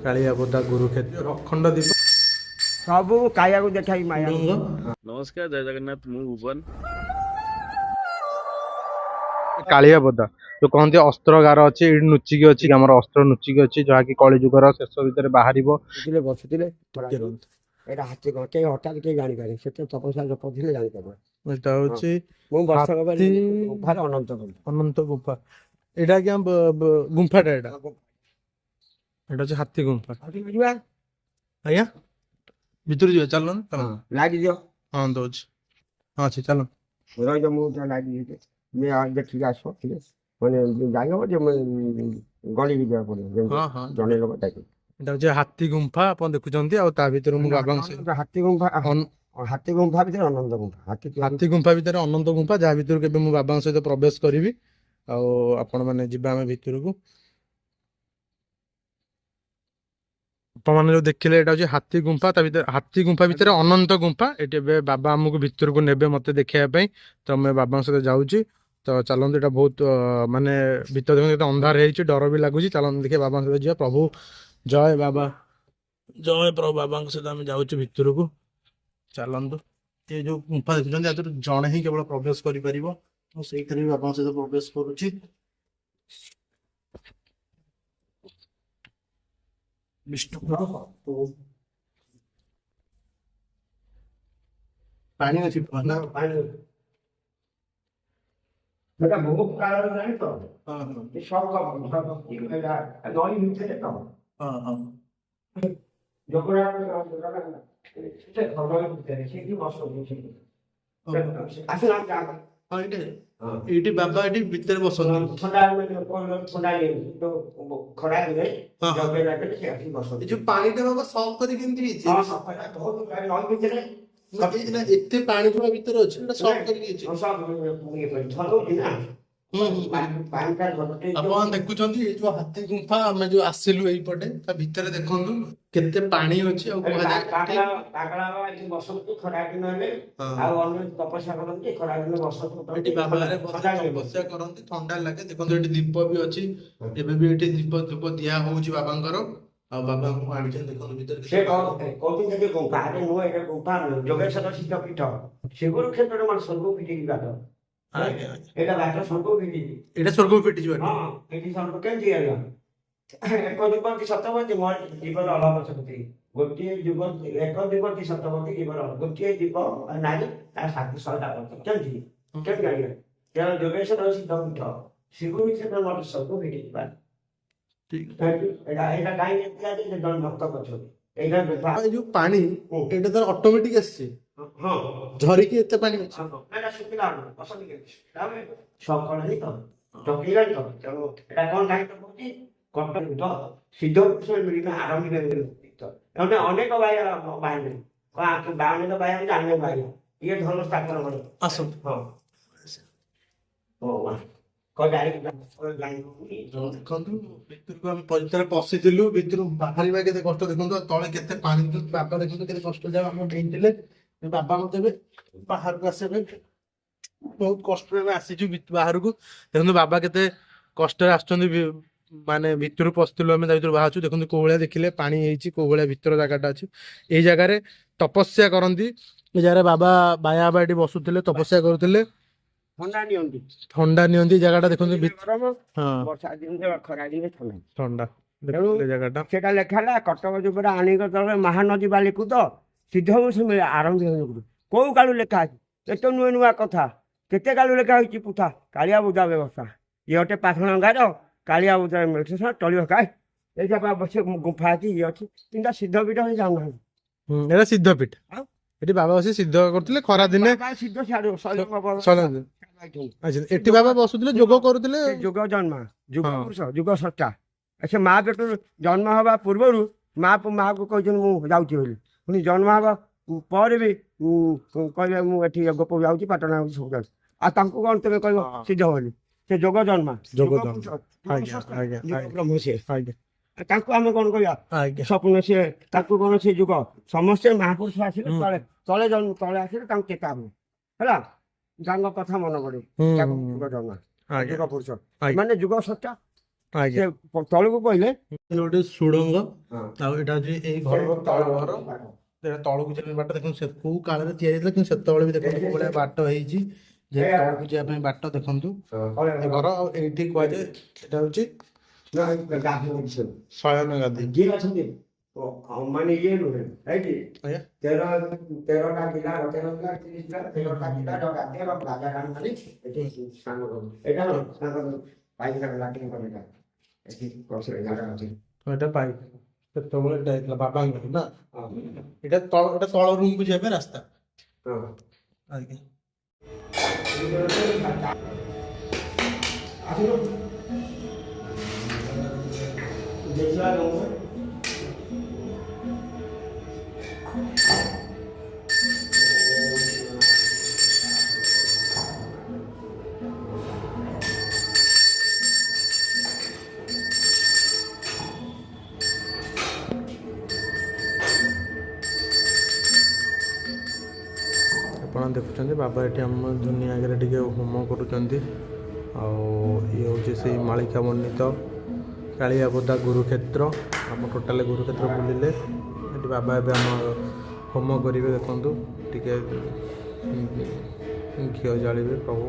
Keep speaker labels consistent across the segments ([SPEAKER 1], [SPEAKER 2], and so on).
[SPEAKER 1] କାଳିଆବୋଦା ଗୁରୁକ୍ଷେତ୍ର ଅଖଣ୍ଡ ଦୀପ
[SPEAKER 2] ସବୁ କାଳିଆକୁ ଦେଖାଇ ମାୟା।
[SPEAKER 3] ନମସ୍କାର, ଜୟ ଜଗନ୍ନାଥ। ମୁଁ ଭୁବନ।
[SPEAKER 1] କାଳିଆବୋଦା ଯୋଉ କହନ୍ତି ଅସ୍ତ୍ରଗାର ଅଛି, ଏଇଠି ଲୁଚିକି ଅଛି, ଆମର ଅସ୍ତ୍ର ଲୁଚିକି ଅଛି, ଯାହାକି କଳିଯୁଗର ଶେଷ ଭିତରେ ବାହାରିବ।
[SPEAKER 2] ବସୁଥିଲେ ଏଇଟା ହାତୀ କେହି ହଠାତ୍ କେହି ଜାଣିପାରେ, ସେତେ ତପସ୍ୟା ଜପ ଥିଲେ ଜାଣିପାରିବ।
[SPEAKER 1] ଏଇଟା ହଉଛି
[SPEAKER 2] ମୁଁ ବର୍ଷ
[SPEAKER 1] ହାତୀ
[SPEAKER 2] ଅନନ୍ତ
[SPEAKER 1] ଅନନ୍ତ ଗୁମ୍ଫା। ଏଇଟା ଆଜ୍ଞା ଗୁମ୍ଫାଟା ଏଇଟା ହଉଛି ହାତୀ ଗୁମ୍ଫା।
[SPEAKER 2] ଯିବା
[SPEAKER 1] ଆଜ୍ଞା ଭିତରୁ ଯିବା, ଚାଲ
[SPEAKER 2] ଲାଇଟ୍ ଦିଅ।
[SPEAKER 1] ହଁ ଦଉଛି, ହଁ ଅଛି, ଚାଲ।
[SPEAKER 2] ରହିଛ ମୁଁ ଲାଇଟ୍ ଦେଇଛି, ଦେଖିକି ଆସ ଟିକେ ମାନେ ଯାଇ ହବ ଯେ ଗଳିକି ଯିବାକୁ ପଡ଼ିବ,
[SPEAKER 1] ହଁ ହଁ
[SPEAKER 2] ଜଣେ ଲୋକ ଯାଇକି।
[SPEAKER 1] ଏଇଟା ହଉଛି ହାତୀ ଗୁମ୍ଫା ଆପଣ ଦେଖୁଛନ୍ତି, ଆଉ ତା ଭିତରେ ମୁଁ ବାବାଙ୍କ ସହିତ
[SPEAKER 2] ହାତୀ ଗୁମ୍ଫା ଭିତରେ ଅନନ୍ତ ଗୁମ୍ଫା।
[SPEAKER 1] ହାତୀ ଗୁମ୍ଫା ଭିତରେ ଅନନ୍ତ ଗୁମ୍ଫା, ଯାହା ଭିତରୁ କେବେ ମୁଁ ବାବାଙ୍କ ସହିତ ପ୍ରବେଶ କରିବି, ଆଉ ଆପଣ ମାନେ ଯିବା ଆମେ ଭିତରକୁ। ଆପଣମାନେ ଯୋଉ ଦେଖିଲେ ଏଇଟା ହଉଛି ହାତୀ ଗୁମ୍ଫା, ତା ଭିତରେ ହାତୀ ଗୁମ୍ଫା ଭିତରେ ଅନନ୍ତ ଗୁମ୍ଫା। ଏଠି ଏବେ ବାବା ଆମକୁ ଭିତରକୁ ନେବେ ମତେ ଦେଖେଇବା ପାଇଁ, ତ ଆମେ ବାବାଙ୍କ ସହିତ ଯାଉଛି। ତ ଚାଲନ୍ତୁ, ଏଇଟା ବହୁତ ମାନେ ଭିତରେ ଦେଖନ୍ତୁ କେତେ ଅନ୍ଧାର ହେଇଛି, ଡର ବି ଲାଗୁଛି। ଚାଲନ୍ତୁ ଦେଖିବା ବାବାଙ୍କ ସହିତ ଯିବା। ପ୍ରଭୁ ଜୟ ବାବା, ଜୟ ପ୍ରଭୁ। ବାବାଙ୍କ ସହିତ ଆମେ ଯାଉଛୁ ଭିତରକୁ, ଚାଲନ୍ତୁ। ଏ ଯୋଉ ଗୁମ୍ଫା ଦେଖୁଛନ୍ତି, ୟା ଜଣେ ହିଁ କେବଳ ପ୍ରବେଶ କରିପାରିବ। ମୁଁ ସେଇଥିରେ ବି ବାବାଙ୍କ ସହିତ ପ୍ରବେଶ କରୁଛି। ବିଷ୍ଣୁ ପାଣି ଅଛି,
[SPEAKER 2] ସେଟା ବହୁତ କାଳର ହେଲାଣି ତ, ନଈ ଭିତରେ ତ ଜଗନ୍ନାଥ ସେଇଠି ବସନ୍ତି।
[SPEAKER 1] ଏଇଠି ବାବା ଏଠି ଭିତରେ ବସନ୍ତି।
[SPEAKER 2] ଥଣ୍ଡା ଖରା ଦିନେ ଜଗନ୍ନାଥ ସେ ଆସି ବସନ୍ତି।
[SPEAKER 1] ଯୋଉ ପାଣିଟା ବାବା ସଫ କରି କେମିତି ହେଇଛି?
[SPEAKER 2] ବହୁତ ନଈ ଭିତରେ
[SPEAKER 1] ଏତେ ପାଣି ପୁରା ଭିତରେ ଅଛି, ଏଟା ସଫ କରିକି ହେଇଛି। ଆପଣ ଦେଖୁଛନ୍ତି ଏଇ ଯୋଉ ହାତୀ ଗୁମ୍ଫା, ଆମେ ଯୋଉ ଆସିଲୁ ଏଇପଟେ, ତା ଭିତରେ ଦେଖନ୍ତୁ କେତେ ପାଣି ଅଛି। ଆଉ
[SPEAKER 2] ବସନ୍ତି ଖରା ଦିନ ହେଲେ, ଆଉ ଅନ୍ୟ ତପସ୍ୟା କରନ୍ତି ଖରା ଦିନ ବସନ୍ତି।
[SPEAKER 1] ଏଠି ବାବାରେ ତପସ୍ୟା କରନ୍ତି, ଥଣ୍ଡା ଲାଗେ। ଦେଖନ୍ତୁ ଏଠି ଦୀପ ବି ଅଛି, ଏବେ ବି ଏଠି ଦୀପ ଦିଆ ହଉଛି ବାବାଙ୍କର। ଆଉ ବାବାଙ୍କୁ ଆଣିଛନ୍ତି, ଦେଖନ୍ତୁ ଭିତରେ
[SPEAKER 2] କହୁଛନ୍ତି ଗୁମ୍ଫା ନୁହଁ, ଏଇଟା ଗୁମ୍ଫା ନୁହଁ, ଯୋଗେଶ୍ୱର ସିଦ୍ଧ ପୀଠ ସେଗୁରୁ କ୍ଷେତ୍ରରେ ମାନେ ସ୍ୱର୍ଗ ଫିଟିକି ବାଟ। ଏଇଟା ବାଟ ସ୍ୱର୍ଗ ଫିଟିଛି,
[SPEAKER 1] ଏଇଟା ସ୍ୱର୍ଗକୁ ଫିଟିଯିବ।
[SPEAKER 2] ହଁ ଏଠି ସ୍ୱର୍ଗ କେମିତି ହେଲା? ଏକ ଯୁଗ କି ସତବର୍ତ୍ତୀ ମୋ ଜୀବନ ଅଭାବ ଶକ୍ତି। ଗୋଟିଏ ଯୁଗ, ଏକ ଯୁଗ କି ସତବର୍ତ୍ତୀ ଜୀବନ, ଗୋଟିଏ ଯୁଗ ନାରୀ ତା ସାଥୀ ଶହଟା ବର୍ଷ। କେମିତି କେମିତି ଜାଣିବେ? ତେଣୁ ଯୋଗେଶ୍ୱର ସିଦ୍ଧ ପୀଠ ସେଗୁରୁ କ୍ଷେତ୍ର ମତେ ସ୍ୱର୍ଗ ଫିଟିଯିବା। ଏଇଟା କାହିଁକି ଜଣେ ଭକ୍ତ କରିଛନ୍ତି। ଏଇଟା
[SPEAKER 1] ଯୋଉ ପାଣି ଏଇଟା ତାର ଅଟୋମେଟିକ ଆସିଛି,
[SPEAKER 2] ହଁ
[SPEAKER 1] ଝରିକି ଏତେ ପାଣି ଅଛି।
[SPEAKER 2] ଏଇଟା ଶୁଖିଲା ବସନ୍ତି କେମିତି? ସକାଳ ହିଁ ତ ଚକିଲାଣି ତ, ତେଣୁ ଏଇଟା କଣ କାହିଁକି କହୁଛି? କଟକ ସିଦ୍ଧ ପୁରୁଷ ମିଳିବା ଆରମ୍ଭିକ ଅନେକ ବାହ୍ୟ ବାହାରିଲେ, ବାହାରିଲେ ତ ବାହ୍ୟ ଅନ୍ୟ ବାହ୍ୟ ଇଏ ଧର୍ମ ସ୍ଥାପନ କରେ।
[SPEAKER 1] ଆସନ୍ତୁ।
[SPEAKER 2] ହଁ
[SPEAKER 1] ଦେଖନ୍ତୁ ଭିତରକୁ ଆମେ ଭିତରେ ପଶିଥିଲୁ, ଭିତରୁ ବାହାରିବା କେତେ କଷ୍ଟ ଦେଖନ୍ତୁ। ତଳେ କେତେ ପାଣି, ବାବା ଦେଖନ୍ତୁ କେତେ କଷ୍ଟ ଯାକ ଆମେ ଡେଇଁଥିଲେ। ବାବା ମତେ ଏବେ ବାହାରକୁ ଆସିବା ପାଇଁ ବହୁତ କଷ୍ଟରେ ଆମେ ଆସିଛୁ ବାହାରକୁ। ଦେଖନ୍ତୁ ବାବା କେତେ କଷ୍ଟରେ ଆସୁଛନ୍ତି, ମାନେ ଭିତରୁ ପଶିଥିଲୁ ଆମେ, ତା ଭିତରୁ ବାହାରୁଛୁ। ଦେଖନ୍ତୁ କୋଉ ଭଳିଆ ଦେଖିଲେ ପାଣି ହେଇଛି, କୋଉ ଭଳିଆ ଭିତର ଜାଗାଟା ଅଛି। ଏଇ ଜାଗାରେ ତପସ୍ୟା କରନ୍ତି, ଏ ଜାଗାରେ ବାବା ବାବା ଏଠି ବସୁଥିଲେ, ତପସ୍ୟା କରୁଥିଲେ, ଥଣ୍ଡା ନିଅନ୍ତି। ଜାଗାଟା ଦେଖନ୍ତୁ,
[SPEAKER 2] ବର୍ଷା ଦିନରେ ଖରା ଦିନେ
[SPEAKER 1] ଥଣ୍ଡା ଜାଗାଟା।
[SPEAKER 2] ସେଟା ଲେଖା ହେଲା କଟକ ଯୁବରା ଆଣିକ ତଳେ ମହାନଦୀ ବାଲିକୁ ତ ସିଦ୍ଧ ମିଳେ ଆରମ୍ଭ। କୋଉ କାଳୁ ଲେଖା ଅଛି? ଏତେ ନୂଆ ନୂଆ କଥା କେତେ କାଳୁ ଲେଖା ହେଇଛି ପୁଥା। କାଳିଆବୋଦା ବ୍ୟବସ୍ଥା ଇଏ ଗୋଟେ ପାଖଣ ଗାର, କାଳିଆବୋଦାରେ ମିଳେ ଟଳିବ କାଏ ଏଇ ଜାଗା ବସେ ଗୁମ୍ଫା ଅଛି, ଇଏ ଅଛି ତିନିଟା ସିଦ୍ଧ ପୀଠ ହେଇ ଯାଉନାହାନ୍ତି।
[SPEAKER 1] ଏଟା ସିଦ୍ଧ ପୀଠ, ଏଠି ବାବା ବସି ସିଦ୍ଧ କରୁଥିଲେ ଖରା ଦିନେ।
[SPEAKER 2] ସିଦ୍ଧ
[SPEAKER 1] ଏଠି ବାବା ବସୁଥିଲେ, ଯୋଗ କରୁଥିଲେ।
[SPEAKER 2] ଯୁଗ ଜନ୍ମ ଯୁଗ ପୁରୁଷ ଯୁଗ ସତ୍ତା। ସେ ମା ପେଟରୁ ଜନ୍ମ ହେବା ପୂର୍ବରୁ ମାକୁ କହିଛନ୍ତି ମୁଁ ଯାଉଛି ବୋଲି, ପୁଣି ଜନ୍ମ ହେବା ପରେ ବି କହିଲେ ମୁଁ ଏଠି ଗୋପ ଯାଉଛି, ପାଟଣା ଯାଉଛି, ସବୁ ଯାଉଛି। ଆଉ ତାଙ୍କୁ କଣ ତମେ କହିବ ସିଦ୍ଧ ବୋଲି? ସେ ଯୋଗ ଜନ୍ମା ବ୍ରହ୍ମ ସିଏ, ତାଙ୍କୁ ଆମେ କଣ କହିବା ସ୍ୱପ୍ନ ସିଏ, ତାଙ୍କୁ କଣ ସେ ଯୁଗ। ସମସ୍ତେ ମହାପୁରୁଷ ଆସିଲେ ତଳେ ତଳେ ତଳେ ଆସିଲେ ତାଙ୍କୁ ଚେତା ହୁଏ ହେଲା, ତାଙ୍କ କଥା ମନେ ପଡେ। ଯୁଗ ଜନ୍ମା ଯୁଗ ପୁରୁଷ ମାନେ ଯୁଗ ସତ୍ତା।
[SPEAKER 1] ଆଜ୍ଞା
[SPEAKER 2] ସେ ତଳକୁ ପଇଲେ
[SPEAKER 1] ଏ ଗୋଟେ ସୁଡ଼ଙ୍ଗ
[SPEAKER 2] ହଁ।
[SPEAKER 1] ଆଉ ଏଇଟା ହଉଛି ଏଇ ଘରର ତଳ ଘର ଏଇଟା ତଳକୁ ଯିବା ପାଇଁ ବାଟ ଦେଖନ୍ତୁ ସେ କୋଉ କାଳରେ ତିଆରି ହେଇଥିଲା କିନ୍ତୁ ସେତେବେଳେ ବି ଦେଖନ୍ତୁ କୋଉ ଭଳିଆ ବାଟ ହେଇଛି ଯେ ତଳକୁ ଯିବା ପାଇଁ ବାଟ ଦେଖନ୍ତୁ ଏ ଘର ଆଉ ଏଇଠି କୁହାଯାଏ ଏଇଟା ହଉଛି ଶୟନ ଗାଦି
[SPEAKER 2] ଯିଏ ଅଛନ୍ତି ମାନେ ଇଏ ନୁହେଁ ହେଇଟି
[SPEAKER 1] ଆଜ୍ଞା
[SPEAKER 2] 13ଟା ଜିଲ୍ଲା 13ଟା ଜିଲ୍ଲା ଗାଦିର ରାଜା ରାଣୀ ମାନେ ଏଠି ସ୍ନାନ କରନ୍ତି ଏଇଟା ତାଙ୍କର ପାଇଖାନା ଲାଟିନ୍ କରେଟା ଏଠି କୌଶଳ ଜାଗା ଅଛି
[SPEAKER 1] ଏଇଟା ପାଇ ସେତେବେଳେ ଏଇଟା ହେଇଥିଲା ବାବାଙ୍କର ନା ଏଇଟା ତଳ ରୁମକୁ ଯିବା ପାଇଁ ରାସ୍ତା
[SPEAKER 2] ହଁ
[SPEAKER 1] ଆଜ୍ଞା
[SPEAKER 2] ଦେଖିବା
[SPEAKER 1] ଆପଣ ଦେଖୁଛନ୍ତି ବାବା ଏଠି ଆମ ଦୁନିଆ ଆଗରେ ଟିକେ ହୋମ କରୁଛନ୍ତି ଆଉ ଇଏ ହେଉଛି ସେଇ ମାଳିକା ବର୍ଣ୍ଣିତ କାଳିଆବୋଦା ଗୁରୁକ୍ଷେତ୍ର ଆମ ଟୋଟାଲ ଗୁରୁକ୍ଷେତ୍ର ବୁଲିଲେ ଏଠି ବାବା ଏବେ ଆମ ହୋମ କରିବେ ଦେଖନ୍ତୁ ଟିକେ ଘିଅ ଜାଳିବେ ପ୍ରଭୁ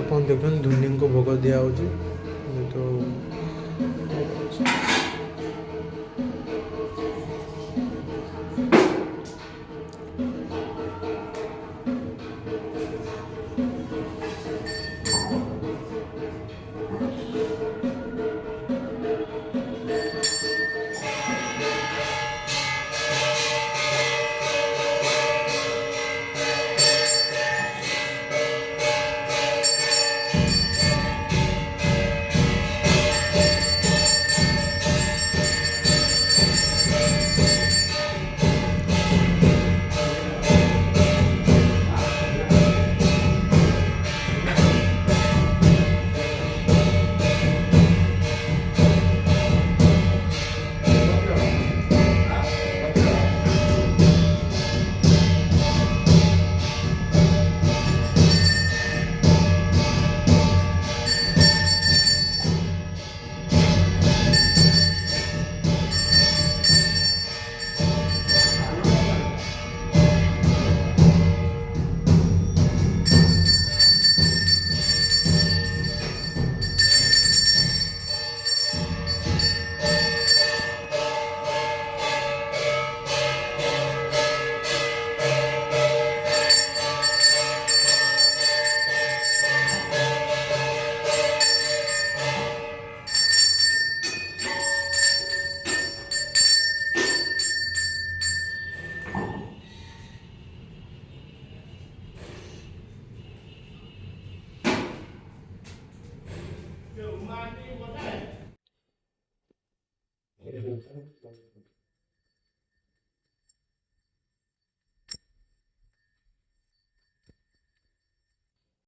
[SPEAKER 1] ଆପଣ ଦେଖୁଛନ୍ତି ଧୁନିଙ୍କୁ ଭୋଗ ଦିଆହେଉଛି ଯେହେତୁ